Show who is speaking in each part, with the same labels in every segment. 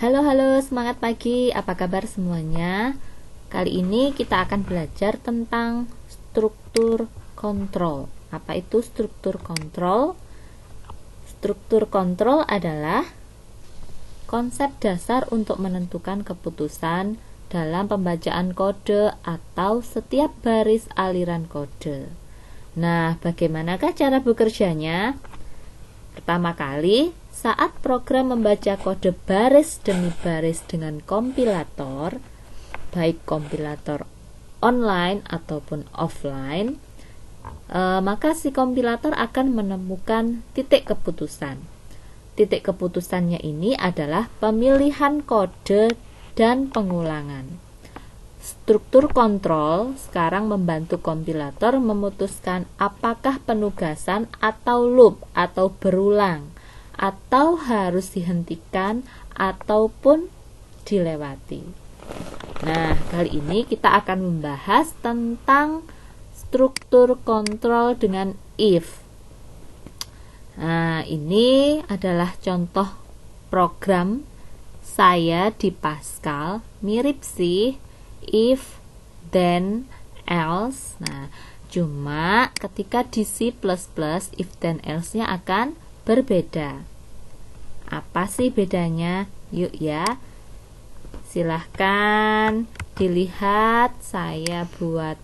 Speaker 1: Halo, semangat pagi. Apa kabar semuanya? Kali ini kita akan belajar tentang struktur kontrol. Apa itu struktur kontrol? Struktur kontrol adalah konsep dasar untuk menentukan keputusan dalam pembacaan kode atau setiap baris aliran kode. Nah, bagaimanakah cara bekerjanya? Pertama kali, saat program membaca kode baris demi baris dengan kompilator, baik kompilator online ataupun offline, maka si kompilator akan menemukan titik keputusan. Titik keputusannya ini adalah pemilihan kode dan pengulangan. Struktur kontrol sekarang membantu kompilator memutuskan apakah penugasan atau loop atau berulang, atau harus dihentikan ataupun dilewati. Nah, kali ini kita akan membahas tentang struktur kontrol dengan if. Nah, ini adalah contoh program saya di Pascal, mirip sih, if, then, else. Nah, cuma ketika di C++, if, then, else-nya akan berbeda. Apa sih bedanya? Yuk ya, silahkan dilihat. Saya buat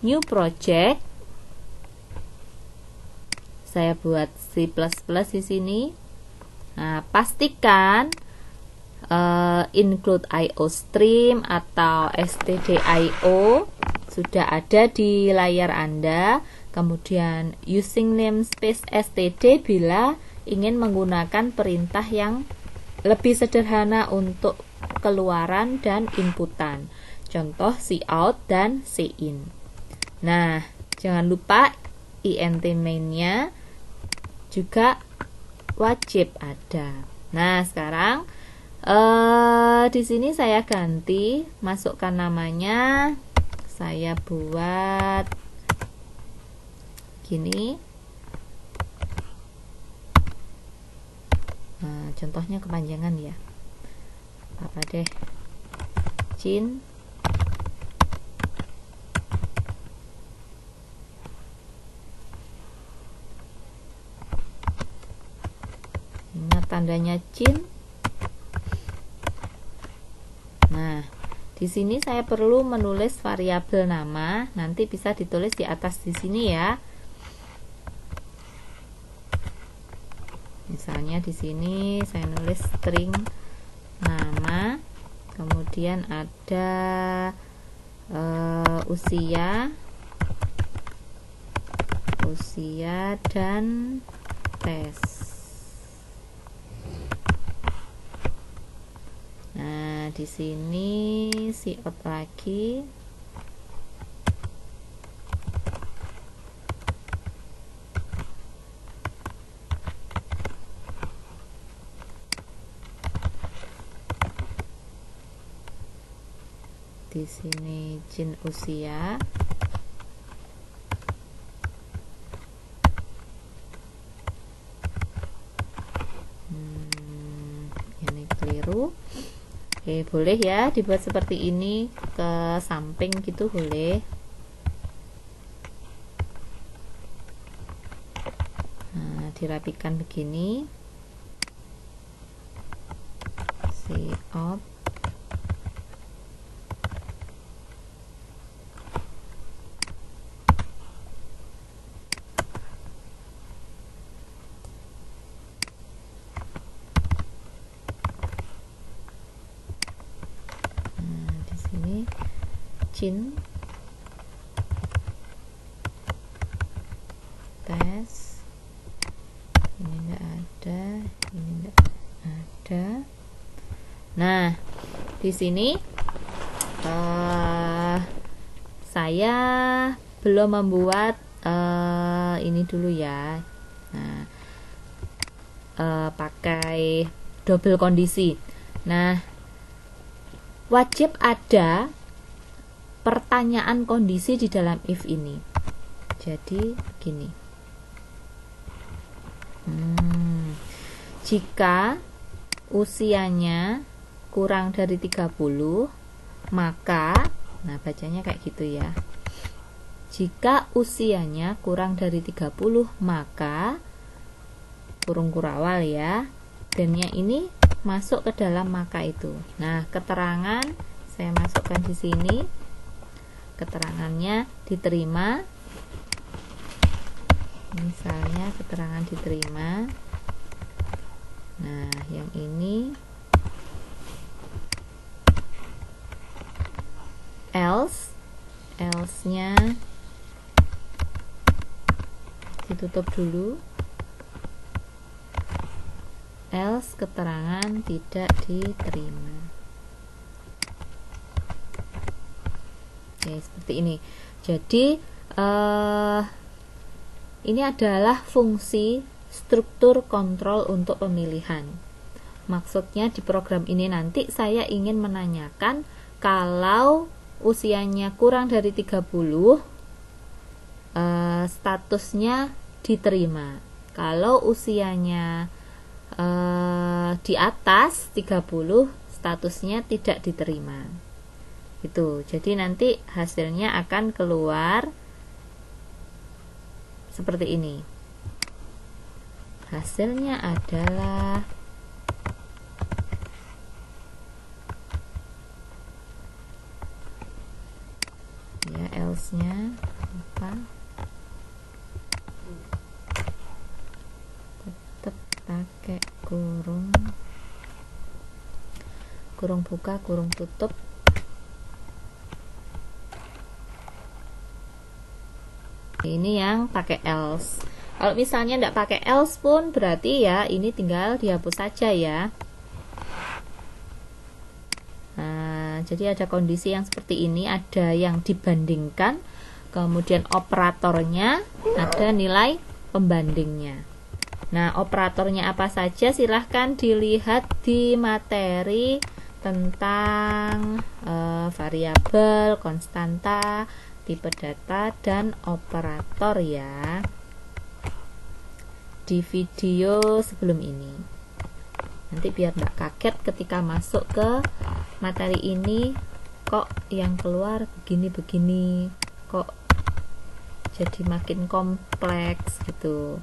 Speaker 1: new project. Saya buat C++ di sini. Nah, pastikan include IOStream atau stdio sudah ada di layar Anda. Kemudian using namespace std bila ingin menggunakan perintah yang lebih sederhana untuk keluaran dan inputan. Contoh cout dan cin. Nah, jangan lupa int main-nya juga wajib ada. Nah, sekarang di sini saya ganti, masukkan namanya, saya buat gini. Nah, contohnya kepanjangan ya. Apa deh? Cin. Ingat tandanya cin. Nah, di sini saya perlu menulis variabel nama, nanti bisa ditulis di atas di sini ya. Misalnya di sini saya nulis string nama, kemudian ada usia dan tes. Nah, di sini cout lagi. Di sini jin usia. Ini keliru. Oke, boleh ya dibuat seperti ini, ke samping gitu boleh. Nah, dirapikan begini. Cout. Cin, tes, ini enggak ada, ini enggak ada. Nah, di sini saya belum membuat ini dulu ya. Nah, pakai double kondisi. Nah, wajib ada pertanyaan kondisi di dalam if ini. Jadi begini, jika usianya kurang dari 30, maka, nah bacanya kayak gitu ya. Jika usianya kurang dari 30, maka kurung kurawal ya. Dan-nya ini masuk ke dalam maka itu. Nah, keterangan saya masukkan di sini. Keterangannya diterima. Misalnya keterangan diterima. Nah, yang ini else-nya ditutup dulu. Else keterangan tidak diterima. Oke, seperti ini. Jadi ini adalah fungsi struktur kontrol untuk pemilihan. Maksudnya di program ini nanti saya ingin menanyakan kalau usianya kurang dari 30, statusnya diterima. Kalau usianya di atas 30, statusnya tidak diterima. Itu. Jadi nanti hasilnya akan keluar seperti ini. Hasilnya adalah ya, else-nya apa? Tetap pakai kurung buka, kurung tutup. Ini yang pakai else. Kalau misalnya tidak pakai else pun berarti ya ini tinggal dihapus saja ya. Nah, jadi ada kondisi yang seperti ini, ada yang dibandingkan, kemudian operatornya, ada nilai pembandingnya. Nah, operatornya apa saja silahkan dilihat di materi tentang variabel, konstanta, tipe data, dan operator ya, di video sebelum ini. Nanti biar nggak kaget ketika masuk ke materi ini, kok yang keluar begini-begini, kok jadi makin kompleks gitu,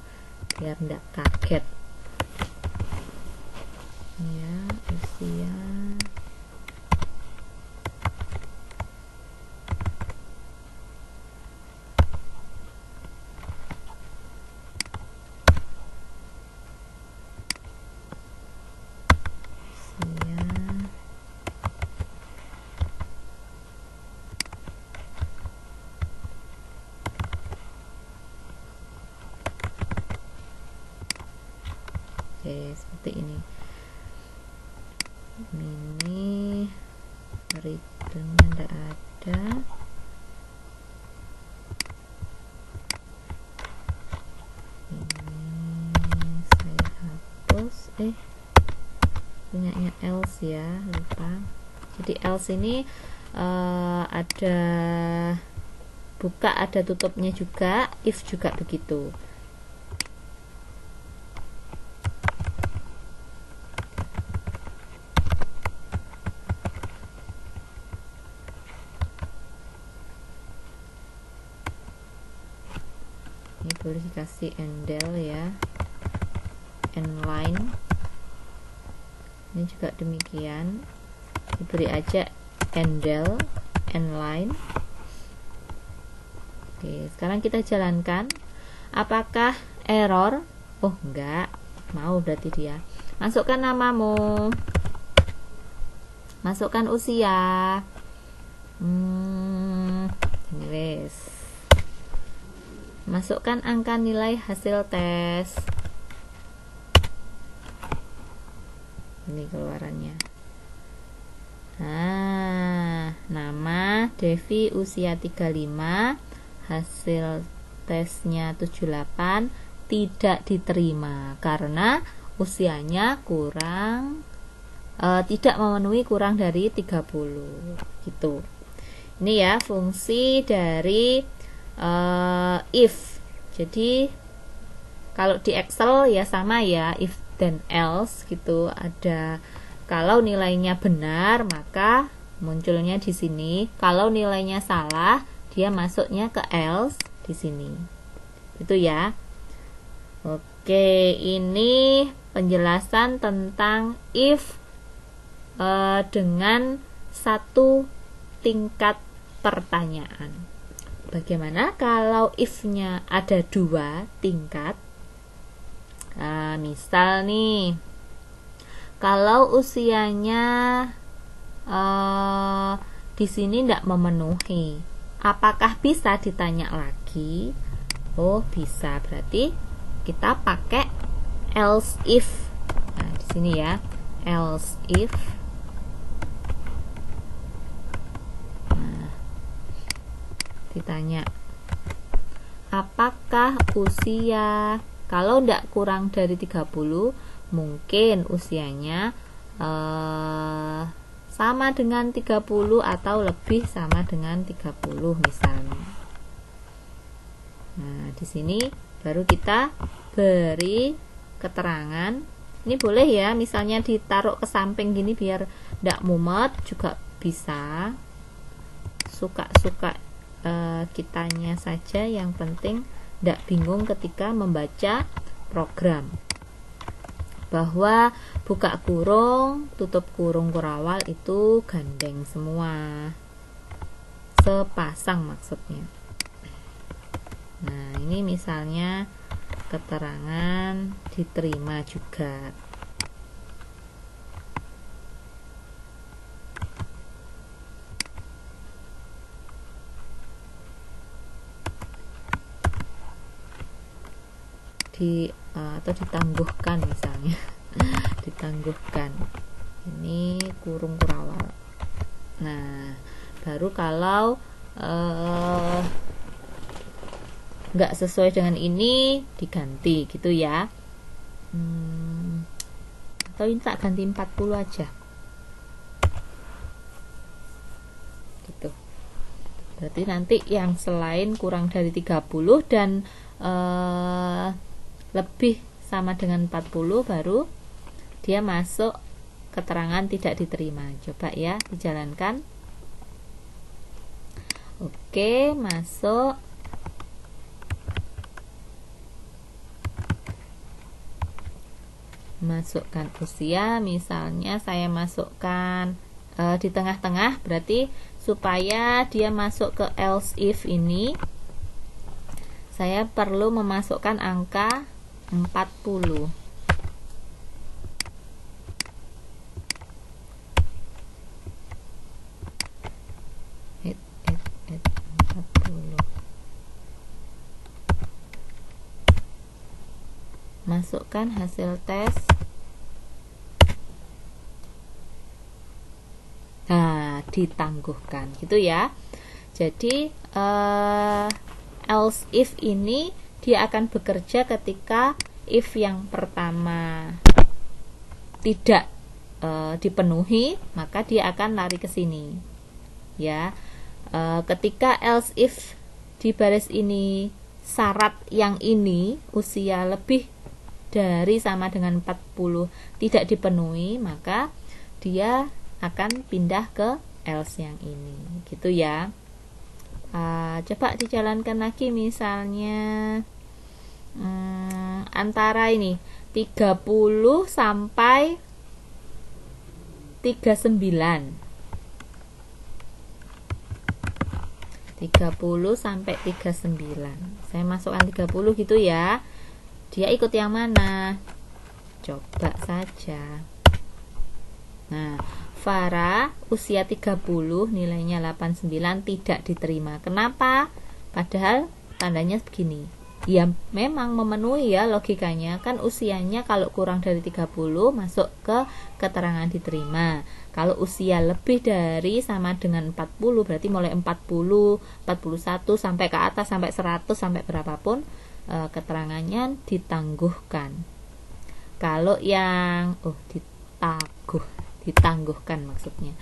Speaker 1: biar nggak kaget ya. Usia Oke, seperti ini. Ini returnnya tidak ada. Ini saya hapus. Punyanya else ya, lupa. Jadi else ini ada buka, ada tutupnya juga. If juga begitu. Ini boleh dikasih endel ya, endline. Ini juga demikian, diberi aja endel, endline. Oke, sekarang kita jalankan. Apakah error? Oh enggak, mau berarti dia. Masukkan namamu, masukkan usia. Ini wes. Masukkan angka nilai hasil tes. Ini keluarannya. Nah, nama Devi usia 35, hasil tesnya 78, tidak diterima karena usianya kurang, tidak memenuhi kurang dari 30 gitu. Ini ya fungsi dari if. Jadi kalau di Excel ya sama ya, if then else gitu. Ada kalau nilainya benar maka munculnya di sini, kalau nilainya salah dia masuknya ke else di sini. Itu ya. Oke, ini penjelasan tentang if dengan satu tingkat pertanyaan. Bagaimana kalau if-nya ada 2 tingkat? Nah, misal nih, kalau usianya di sini tidak memenuhi, apakah bisa ditanya lagi? Oh, bisa. Berarti kita pakai else if. Nah, di sini ya, else if. Ditanya apakah usia, kalau tidak kurang dari 30 mungkin usianya sama dengan 30 atau lebih sama dengan 30 misalnya. Nah, di sini baru kita beri keterangan. Ini boleh ya, misalnya ditaruh ke samping gini biar tidak mumet juga bisa. Suka-suka kitanya saja, yang penting tidak bingung ketika membaca program, bahwa buka kurung tutup kurung kurawal itu gandeng semua, sepasang maksudnya. Nah, ini misalnya keterangan diterima juga. Atau ditangguhkan misalnya. Ditangguhkan, ini kurung kurawal. Nah, baru kalau nggak sesuai dengan ini diganti gitu ya. Atau ini tak ganti 40 aja gitu. Berarti nanti yang selain kurang dari 30 dan lebih sama dengan 40 baru dia masuk keterangan tidak diterima. Coba ya dijalankan. Oke, masuk. Masukkan usia, misalnya saya masukkan di tengah-tengah, berarti supaya dia masuk ke else if ini saya perlu memasukkan angka 40. Masukkan hasil tes. Nah, ditangguhkan gitu ya. Jadi else if ini dia akan bekerja ketika if yang pertama tidak dipenuhi, maka dia akan lari ke sini ya. Ketika else if di baris ini syarat yang ini usia lebih dari sama dengan 40 tidak dipenuhi, maka dia akan pindah ke else yang ini gitu ya. Coba dijalankan lagi, misalnya antara ini 30 sampai 39. 30 sampai 39. Saya masukkan 30 gitu ya. Dia ikut yang mana? Coba saja. Nah, Farah usia 30, nilainya 89, tidak diterima. Kenapa? Padahal tandanya begini. Ya memang memenuhi ya logikanya. Kan usianya kalau kurang dari 30 masuk ke keterangan diterima. Kalau usia lebih dari sama dengan 40, berarti mulai 40, 41 sampai ke atas sampai 100 sampai berapapun keterangannya ditangguhkan. Kalau yang ditangguhkan maksudnya.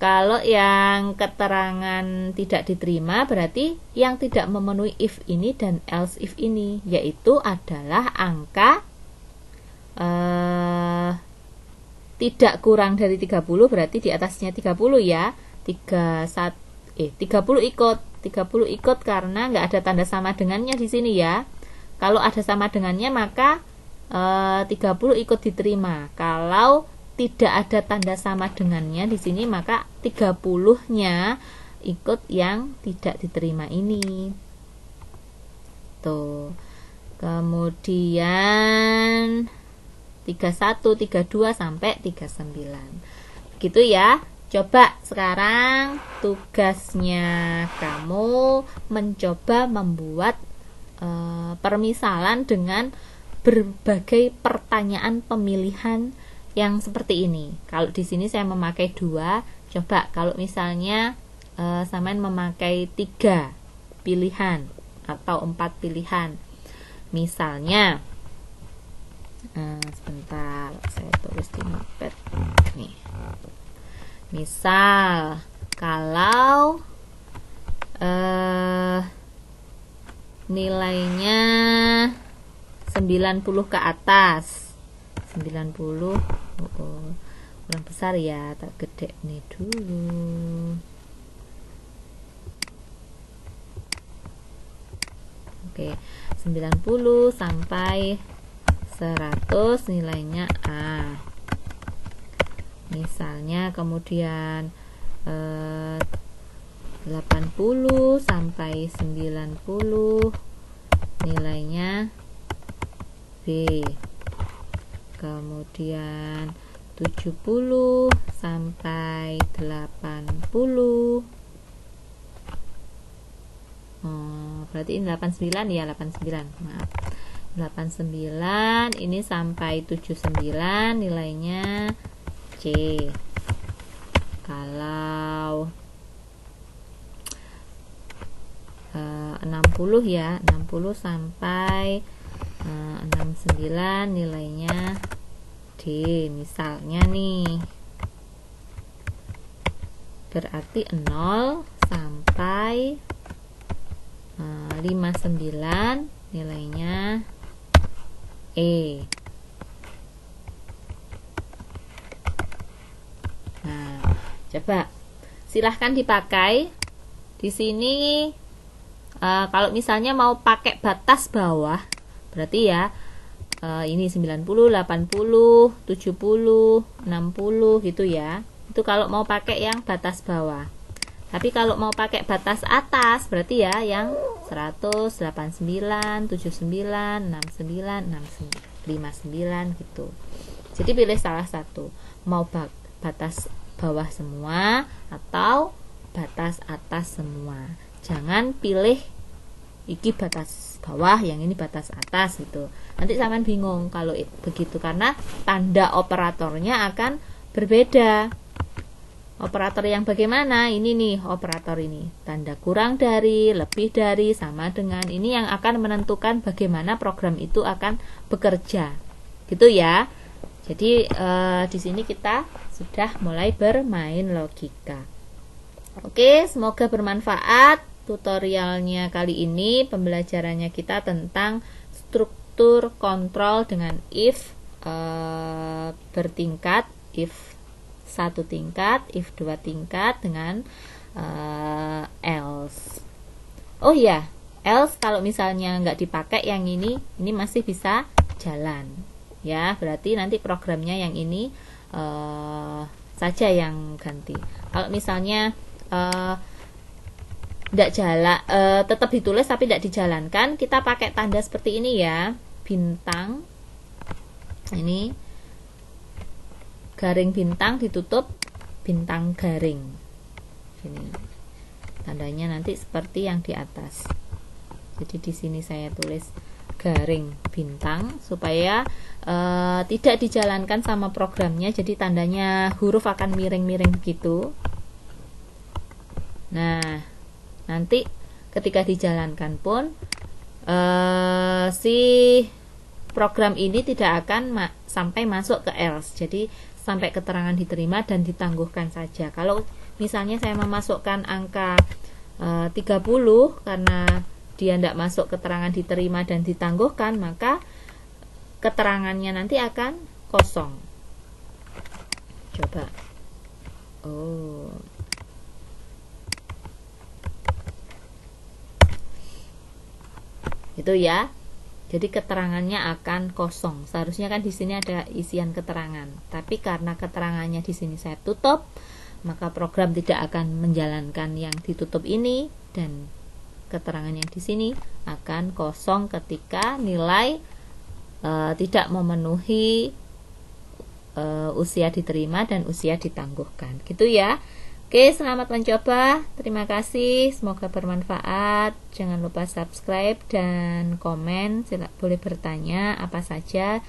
Speaker 1: Kalau yang keterangan tidak diterima berarti yang tidak memenuhi if ini dan else if ini, yaitu adalah angka tidak kurang dari 30, berarti di atasnya 30 ya. 30 ikut karena nggak ada tanda sama dengannya di sini ya. Kalau ada sama dengannya maka 30 ikut diterima. Kalau tidak ada tanda sama dengannya di sini maka 30-nya ikut yang tidak diterima ini. Tuh. Kemudian 31, 32 sampai 39. Gitu ya. Coba sekarang tugasnya kamu mencoba membuat permisalan dengan berbagai pertanyaan pemilihan yang seperti ini. Kalau di sini saya memakai 2, coba kalau misalnya sampean memakai 3 pilihan atau 4 pilihan. Misalnya sebentar, saya tulis di notepad nih. Misal kalau nilainya 90 ke atas, 90 kurang besar ya, tak gede nih dulu. Oke, 90 sampai 100 nilainya A. Misalnya kemudian 80 sampai 90 nilainya B. Kemudian 70 sampai 80 berarti ini 89 ya, 89 maaf, 89 ini sampai 79 nilainya C. Kalau 60 ya, 60 sampai 69 nilainya D misalnya nih. Berarti 0 sampai 59 nilainya E. Nah, coba silahkan dipakai di sini. Kalau misalnya mau pakai batas bawah, berarti ya ini 90, 80, 70, 60 gitu ya. Itu kalau mau pakai yang batas bawah. Tapi kalau mau pakai batas atas, berarti ya yang 100, 89, 79, 69, 59 gitu. Jadi pilih salah satu. Mau batas bawah semua atau batas atas semua. Jangan pilih iki batas bawah, yang ini batas atas gitu. Nanti sampean bingung kalau begitu karena tanda operatornya akan berbeda. Operator yang bagaimana? Ini nih operator ini. Tanda kurang dari, lebih dari, sama dengan. Ini yang akan menentukan bagaimana program itu akan bekerja. Gitu ya. Jadi di sini kita sudah mulai bermain logika. Oke, semoga bermanfaat tutorialnya kali ini. Pembelajarannya kita tentang struktur kontrol dengan if bertingkat, if 1 tingkat, if 2 tingkat dengan else. Oh ya, else kalau misalnya nggak dipakai yang ini masih bisa jalan. Ya, berarti nanti programnya yang ini saja yang ganti. Kalau misalnya tidak jalan, tetap ditulis tapi tidak dijalankan, kita pakai tanda seperti ini ya, bintang. Ini garing bintang ditutup bintang garing. Ini tandanya nanti seperti yang di atas. Jadi di sini saya tulis garing bintang supaya tidak dijalankan sama programnya. Jadi tandanya huruf akan miring-miring begitu. Nah, nanti ketika dijalankan pun si program ini tidak akan sampai masuk ke else. Jadi sampai keterangan diterima dan ditangguhkan saja. Kalau misalnya saya memasukkan angka 30 karena dia tidak masuk keterangan diterima dan ditangguhkan, maka keterangannya nanti akan kosong. Coba. Oh. Itu ya. Jadi keterangannya akan kosong. Seharusnya kan di sini ada isian keterangan. Tapi karena keterangannya di sini saya tutup, maka program tidak akan menjalankan yang ditutup ini, dan keterangan yang di sini akan kosong ketika nilai tidak memenuhi usia diterima dan usia ditangguhkan. Gitu ya. Oke, selamat mencoba. Terima kasih, semoga bermanfaat. Jangan lupa subscribe dan komen. Boleh bertanya apa saja,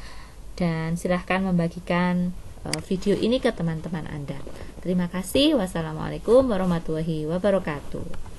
Speaker 1: dan silahkan membagikan video ini ke teman-teman Anda. Terima kasih. Wassalamualaikum warahmatullahi wabarakatuh.